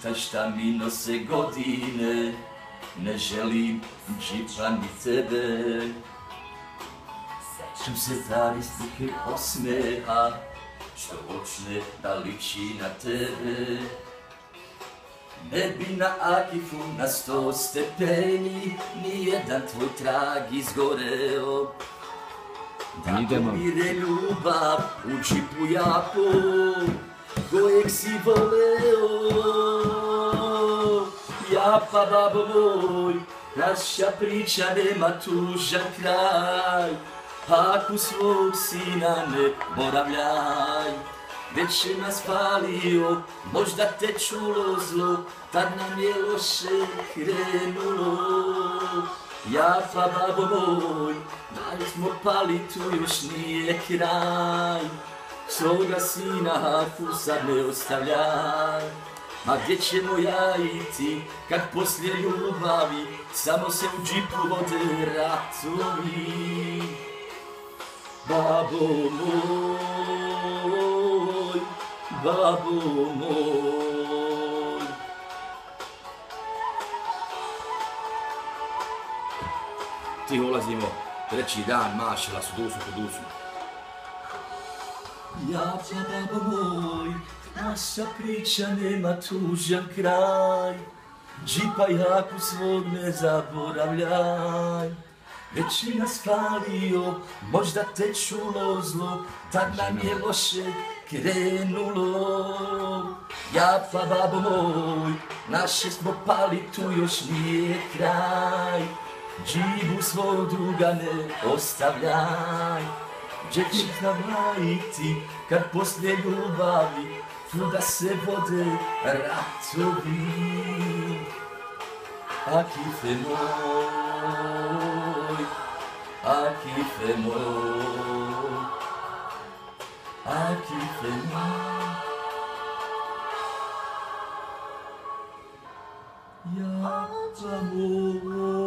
Taj šta mi nose godine, ne želim džipa ni tebe. Sećam se dani slike osmeha, što počne da liči na tebe. Ne bi na Akifu na 100 stepeni nijedan tvoj trag izgoreo. Da umire ljubav u džipu jako, kojeg si voleo. Ja pa babo moj, naša priča nema tužan kraj. Ako svog sina ne boravljaj, već je nas palio, možda te čulo zlo, tad nam je loše krenulo. Ja pa babo moj, da smo pali, tu još nije kraj. Svoga sina Haku sad ne ostavljaj. A gdje ćemo ja i ti, kad poslije ljubavi samo se u džipu vode ratovi. Babo moj, babo moj. Tiho ulazimo, treći dan mašila su dusu po dusu. Ja pa babo moj, naša priča nema tužan kraj. Džipa i Haku svog ne zaboravljaj. Već je nas falio, možda te čulo zlo, tad nam je loše krenulo. Ja pa babo moj, naše smo pali, tu još nije kraj. Džibu svog druga ne ostavljaj. Gdje će nam lajiti, kad poslije ljubavi tuda se vode ratovi. Akife moj, Akife moj, Akife moj. Ja pa moj.